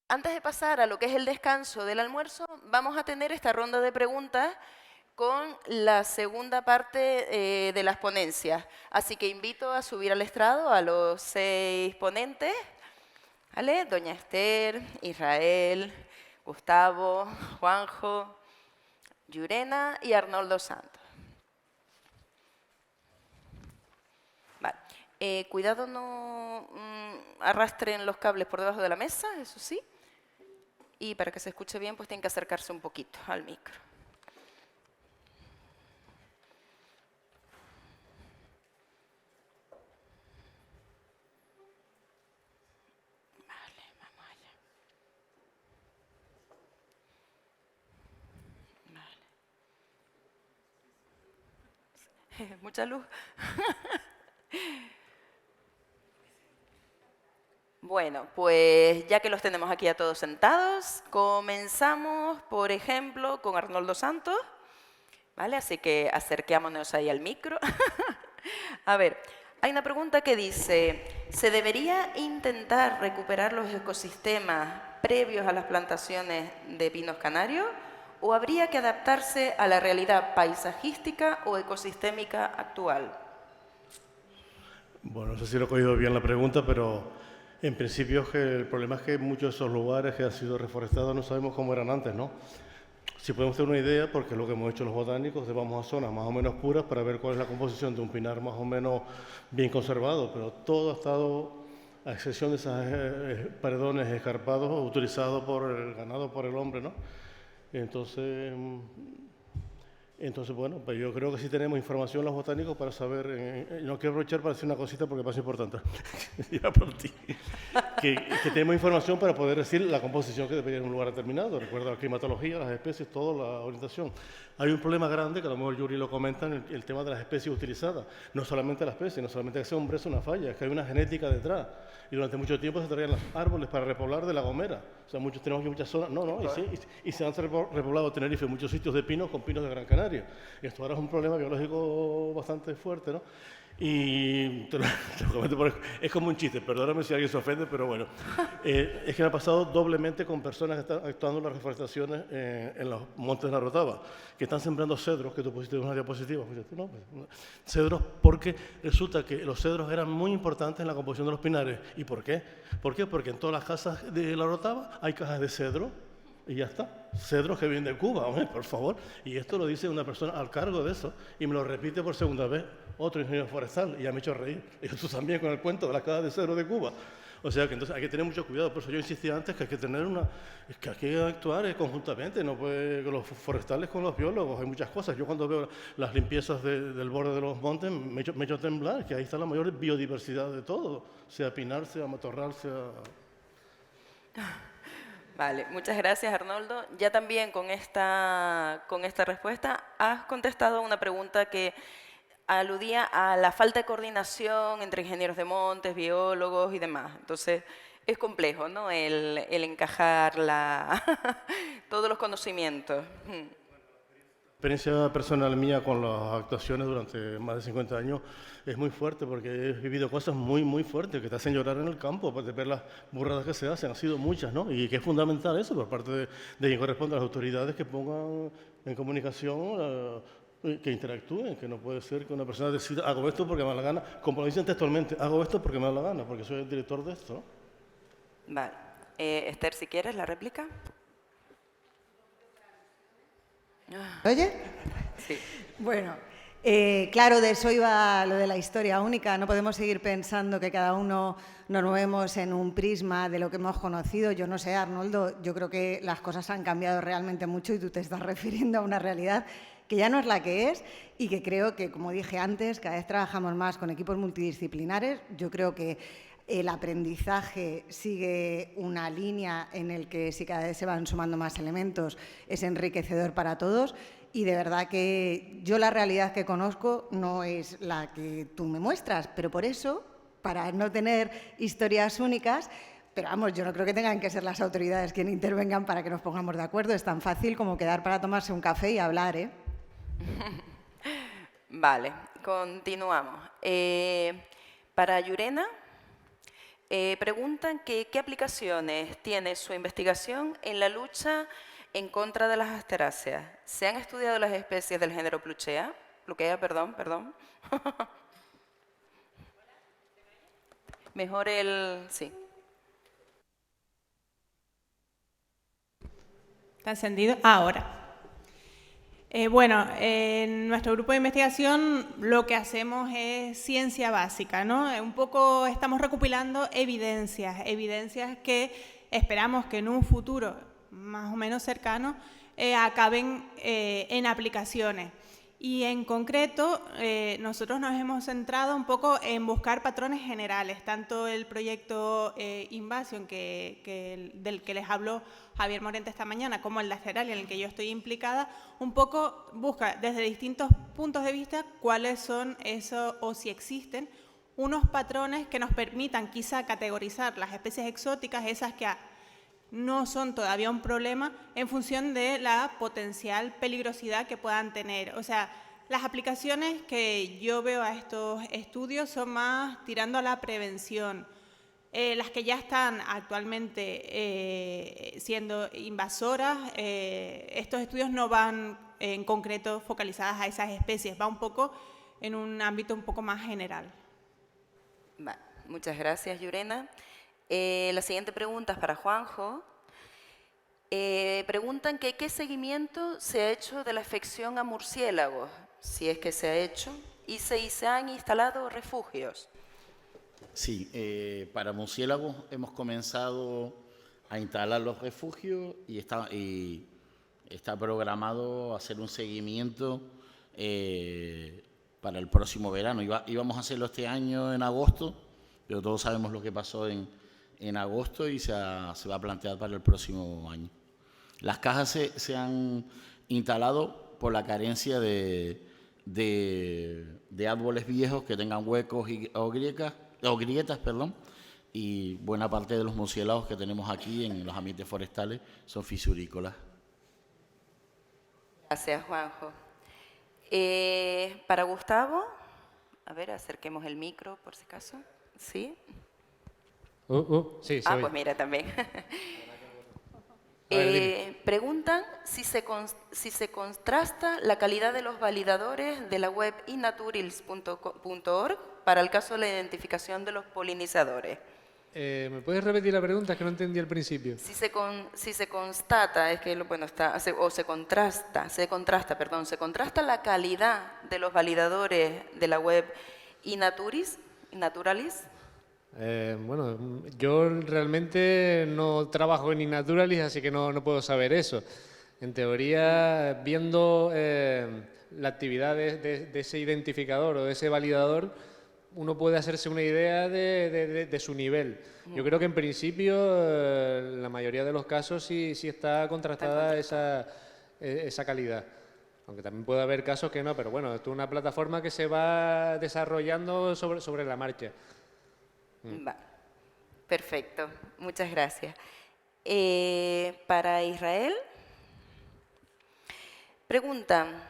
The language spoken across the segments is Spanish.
Antes de pasar a lo que es el descanso del almuerzo, vamos a tener esta ronda de preguntas con la segunda parte de las ponencias. Así que invito a subir al estrado a los 6 ponentes, ¿vale? Doña Esther, Israel, Gustavo, Juanjo, Llurena y Arnoldo Santos. Vale. Cuidado no arrastren los cables por debajo de la mesa, eso sí. Y para que se escuche bien, pues tienen que acercarse un poquito al micro. Vale, vamos allá. Vale. Mucha luz. Bueno, pues ya que los tenemos aquí a todos sentados, comenzamos, por ejemplo, con Arnoldo Santos, ¿vale? Así que acerquémonos ahí al micro. A ver, hay una pregunta que dice, ¿se debería intentar recuperar los ecosistemas previos a las plantaciones de pinos canarios o habría que adaptarse a la realidad paisajística o ecosistémica actual? Bueno, no sé si lo he cogido bien la pregunta, pero en principio es que el problema es que muchos de esos lugares que han sido reforestados no sabemos cómo eran antes, ¿no? Si podemos tener una idea, porque es lo que hemos hecho los botánicos, vamos a zonas más o menos puras para ver cuál es la composición de un pinar más o menos bien conservado, pero todo ha estado, a excepción de esos paredones escarpados, utilizados por el ganado, por el hombre, ¿no? Entonces, bueno, pues yo creo que sí tenemos información los botánicos para saber, no quiero aprovechar para decir una cosita porque pasa importante, ya por ti, que tenemos información para poder decir la composición que debería en un lugar determinado, recuerda la climatología, las especies, toda la orientación. Hay un problema grande, que a lo mejor Yuri lo comenta, en el tema de las especies utilizadas, no solamente la especie, no solamente que sea un brezo, una falla, es que hay una genética detrás, y durante mucho tiempo se traían los árboles para repoblar de La Gomera, o sea, tenemos aquí muchas zonas, y se han repoblado Tenerife muchos sitios de pinos con pinos de Gran Canaria. Y esto ahora es un problema biológico bastante fuerte, ¿no? Y te lo comento es como un chiste, perdóname si alguien se ofende, pero bueno. Es que me ha pasado doblemente con personas que están actuando en las reforestaciones en los montes de la Rotava, que están sembrando cedros, que tú pusiste en una diapositiva, ¿no? Cedros, porque resulta que los cedros eran muy importantes en la composición de los pinares. ¿Y por qué? ¿Por qué? Porque en todas las casas de la Rotava hay cajas de cedro, y ya está. Cedros que vienen de Cuba, hombre, por favor. Y esto lo dice una persona al cargo de eso y me lo repite por segunda vez otro ingeniero forestal y ya me he hecho reír. Y tú también con el cuento de las cajas de cedro de Cuba. O sea que entonces hay que tener mucho cuidado. Por eso yo insistía antes que hay que tener es que hay que actuar conjuntamente, no puede con los forestales con los biólogos, hay muchas cosas. Yo cuando veo las limpiezas del borde de los montes me echo temblar, que ahí está la mayor biodiversidad de todo, sea pinar, sea matorral, sea... Vale, muchas gracias Arnoldo. Ya también con esta respuesta has contestado a una pregunta que aludía a la falta de coordinación entre ingenieros de montes, biólogos y demás. Entonces, es complejo, ¿no? El encajar todos los conocimientos. La experiencia personal mía con las actuaciones durante más de 50 años es muy fuerte porque he vivido cosas muy, muy fuertes que te hacen llorar en el campo, pues, de ver las burradas que se hacen. Han sido muchas, ¿no? Y que es fundamental eso por parte de quien corresponde a las autoridades que pongan en comunicación, que interactúen, que no puede ser que una persona decida, hago esto porque me da la gana, como lo dicen textualmente, hago esto porque me da la gana, porque soy el director de esto, ¿no? Vale. Esther, si quieres, la réplica. ¿Oye? Sí. Bueno, claro, de eso iba lo de la historia única. No podemos seguir pensando que cada uno nos movemos en un prisma de lo que hemos conocido. Yo no sé, Arnoldo, yo creo que las cosas han cambiado realmente mucho y tú te estás refiriendo a una realidad que ya no es la que es y que creo que, como dije antes, cada vez trabajamos más con equipos multidisciplinares. Yo creo que el aprendizaje sigue una línea en el que si cada vez se van sumando más elementos es enriquecedor para todos y de verdad que yo la realidad que conozco no es la que tú me muestras, pero por eso, para no tener historias únicas, pero vamos, yo no creo que tengan que ser las autoridades quienes intervengan para que nos pongamos de acuerdo, es tan fácil como quedar para tomarse un café y hablar, ¿eh? Vale, continuamos. Para Llurena, Preguntan que qué aplicaciones tiene su investigación en la lucha en contra de las asteráceas. ¿Se han estudiado las especies del género Pluchea? Perdón. Mejor sí. ¿Está encendido? Ahora. Bueno, en nuestro grupo de investigación lo que hacemos es ciencia básica, ¿no? Un poco estamos recopilando evidencias que esperamos que en un futuro más o menos cercano acaben en aplicaciones. Y en concreto, nosotros nos hemos centrado un poco en buscar patrones generales, tanto el proyecto Invasion, del que les habló Javier Morente esta mañana, como el de Asteralia, en el que yo estoy implicada, un poco busca desde distintos puntos de vista cuáles son esos, o si existen, unos patrones que nos permitan quizá categorizar las especies exóticas, esas que no son todavía un problema, en función de la potencial peligrosidad que puedan tener. O sea, las aplicaciones que yo veo a estos estudios son más tirando a la prevención. Las que ya están actualmente siendo invasoras, estos estudios no van en concreto focalizadas a esas especies, va un poco en un ámbito un poco más general. Muchas gracias, Llurena. La siguiente pregunta es para Juanjo. Preguntan que qué seguimiento se ha hecho de la afección a murciélagos, si es que se ha hecho, y si se han instalado refugios. Sí, para murciélagos hemos comenzado a instalar los refugios y está programado hacer un seguimiento para el próximo verano. Íbamos a hacerlo este año en agosto, pero todos sabemos lo que pasó en agosto y se va a plantear para el próximo año. Las cajas se han instalado por la carencia de árboles viejos que tengan huecos o grietas, y buena parte de los murciélagos que tenemos aquí en los ambientes forestales son fisurícolas. Gracias, Juanjo. Para Gustavo, a ver, acerquemos el micro por si acaso. ¿Sí? Sí, pues mira, también. Preguntan si se contrasta la calidad de los validadores de la web innaturals.org para el caso de la identificación de los polinizadores. ¿Me puedes repetir la pregunta? Es que no entendí al principio. Si se constata, es que bueno, se contrasta la calidad de los validadores de la web Innaturalis. Bueno, yo realmente no trabajo en Innaturalis, así que no puedo saber eso. En teoría, viendo la actividad de ese identificador o de ese validador, uno puede hacerse una idea de su nivel. Yo creo que en principio, la mayoría de los casos sí está contrastada esa calidad. Aunque también puede haber casos que no, pero bueno, esto es una plataforma que se va desarrollando sobre la marcha. Perfecto, muchas gracias. Para Israel, preguntan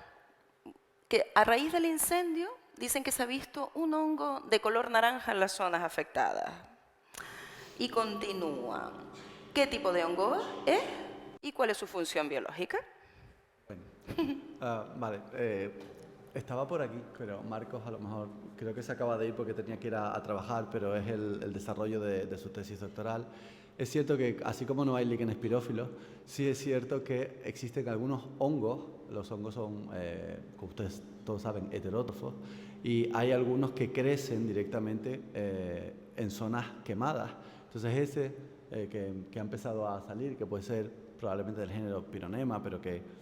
que a raíz del incendio dicen que se ha visto un hongo de color naranja en las zonas afectadas. Y continúan. ¿Qué tipo de hongo es y cuál es su función biológica? Bueno, vale. Estaba por aquí, pero Marcos a lo mejor creo que se acaba de ir porque tenía que ir a trabajar, pero es el desarrollo de su tesis doctoral. Es cierto que, así como no hay líquenes pirófilos, sí es cierto que existen algunos hongos. Los hongos son, como ustedes todos saben, heterótrofos, y hay algunos que crecen directamente en zonas quemadas. Entonces ese que ha empezado a salir, que puede ser probablemente del género Pironema, pero que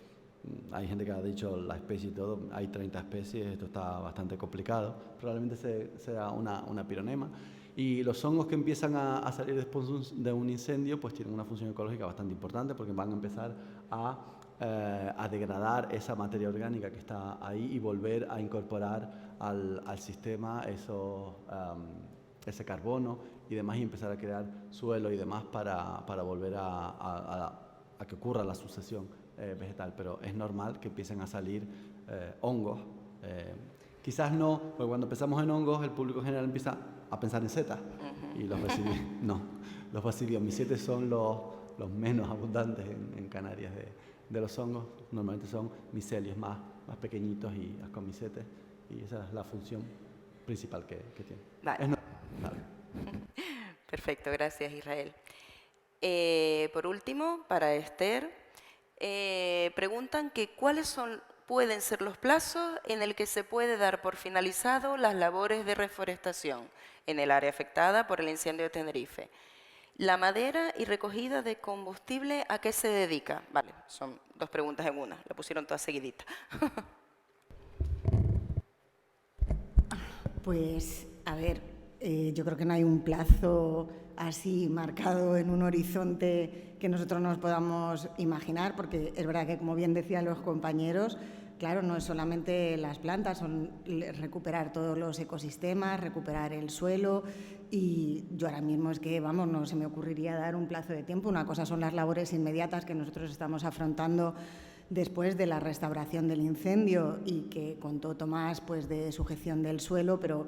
hay gente que ha dicho la especie y todo, hay 30 especies, esto está bastante complicado, probablemente sea una Pironema. Y los hongos que empiezan a salir después de un incendio pues tienen una función ecológica bastante importante porque van a empezar a degradar esa materia orgánica que está ahí y volver a incorporar al sistema ese carbono y demás y empezar a crear suelo y demás para volver a que ocurra la sucesión vegetal, pero es normal que empiecen a salir hongos. Quizás no, porque cuando empezamos en hongos el público en general empieza a pensar en setas. Y los recibí, no, los basidiomycetes son los menos abundantes en Canarias de los hongos. Normalmente son micelios más pequeñitos y ascomycetes, y esa es la función principal que tiene. Vale. Perfecto, gracias Israel. Por último, para Esther, preguntan que cuáles pueden ser los plazos en el que se puede dar por finalizado las labores de reforestación en el área afectada por el incendio de Tenerife. La madera y recogida de combustible, ¿a qué se dedica? Vale, son dos preguntas en una, la pusieron todas seguiditas. Pues, a ver, yo creo que no hay un plazo así marcado en un horizonte que nosotros nos podamos imaginar, porque es verdad que, como bien decían los compañeros, claro, no es solamente las plantas, son recuperar todos los ecosistemas, recuperar el suelo, y yo ahora mismo es que, vamos, no se me ocurriría dar un plazo de tiempo. Una cosa son las labores inmediatas que nosotros estamos afrontando después de la restauración del incendio y que contó Tomás, pues, de sujeción del suelo, pero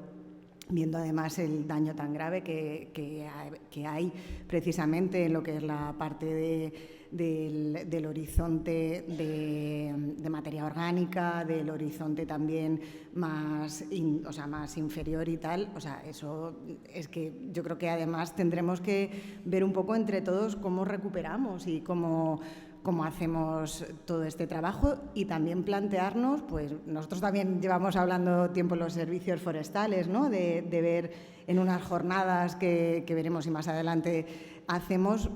viendo además el daño tan grave que hay precisamente en lo que es la parte del horizonte de materia orgánica, del horizonte también más inferior y tal. O sea, eso es que yo creo que además tendremos que ver un poco entre todos cómo recuperamos y cómo hacemos todo este trabajo, y también plantearnos, pues nosotros también llevamos hablando tiempo en los servicios forestales, ¿no? De ver en unas jornadas que veremos y más adelante hacemos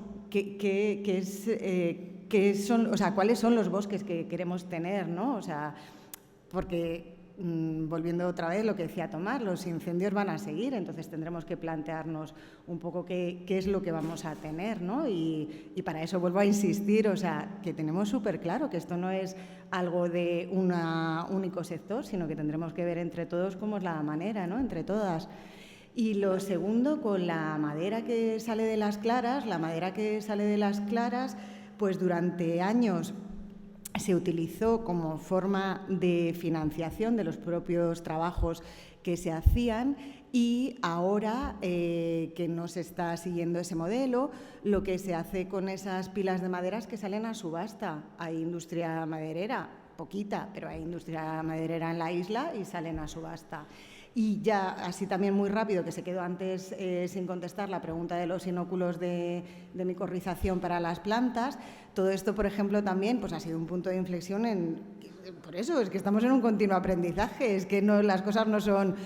cuáles son los bosques que queremos tener, ¿no? O sea, porque volviendo otra vez lo que decía Tomás, los incendios van a seguir, entonces tendremos que plantearnos un poco qué es lo que vamos a tener, ¿no? Y para eso vuelvo a insistir, o sea, que tenemos súper claro que esto no es algo de un único sector, sino que tendremos que ver entre todos cómo es la manera, ¿no? Entre todas. Y lo segundo, con la madera que sale de las claras, pues durante años se utilizó como forma de financiación de los propios trabajos que se hacían, y ahora que no se está siguiendo ese modelo, lo que se hace con esas pilas de maderas que salen a subasta. Hay industria maderera, poquita, pero hay industria maderera en la isla y salen a subasta. Y ya así también muy rápido, que se quedó antes sin contestar la pregunta de los inóculos de micorrización para las plantas. Todo esto, por ejemplo, también pues ha sido un punto de inflexión por eso, es que estamos en un continuo aprendizaje, es que las cosas no son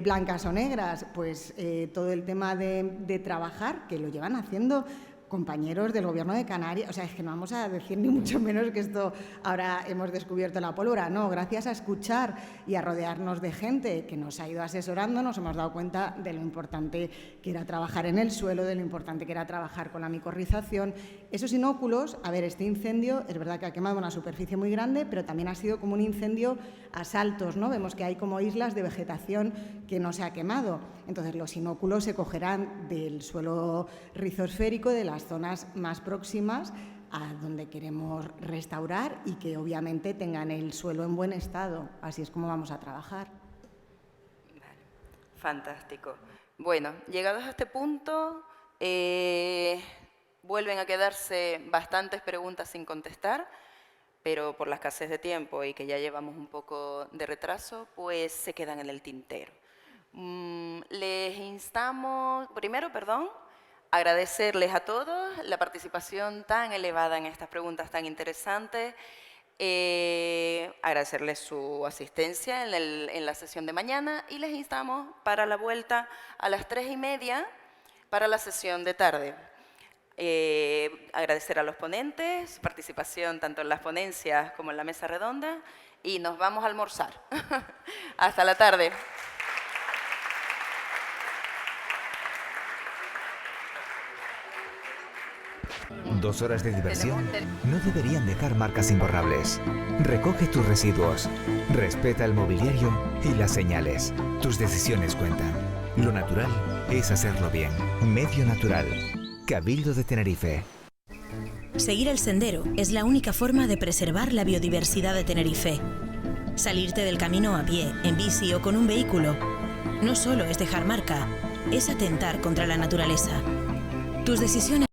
blancas o negras. Pues todo el tema de trabajar, que lo llevan haciendo compañeros del Gobierno de Canarias, o sea, es que no vamos a decir ni mucho menos que esto ahora hemos descubierto la pólvora, no, gracias a escuchar y a rodearnos de gente que nos ha ido asesorando, nos hemos dado cuenta de lo importante que era trabajar en el suelo, de lo importante que era trabajar con la micorrización. Esos inóculos, a ver, este incendio es verdad que ha quemado una superficie muy grande, pero también ha sido como un incendio a saltos, ¿no? Vemos que hay como islas de vegetación que no se ha quemado. Entonces, los inóculos se cogerán del suelo rizosférico, de las zonas más próximas a donde queremos restaurar, y que obviamente tengan el suelo en buen estado. Así es como vamos a trabajar. Vale. Fantástico. Bueno, llegados a este punto, vuelven a quedarse bastantes preguntas sin contestar, pero por la escasez de tiempo y que ya llevamos un poco de retraso, pues se quedan en el tintero. Les instamos, agradecerles a todos la participación tan elevada en estas preguntas tan interesantes, agradecerles su asistencia en la sesión de mañana, y les instamos para la vuelta a las 3:30 para la sesión de tarde. Agradecer a los ponentes, su participación tanto en las ponencias como en la mesa redonda, y nos vamos a almorzar. Hasta la tarde. Dos horas de diversión no deberían dejar marcas imborrables. Recoge tus residuos, respeta el mobiliario y las señales. Tus decisiones cuentan. Lo natural es hacerlo bien. Medio Natural. Cabildo de Tenerife. Seguir el sendero es la única forma de preservar la biodiversidad de Tenerife. Salirte del camino a pie, en bici o con un vehículo no solo es dejar marca, es atentar contra la naturaleza. Tus decisiones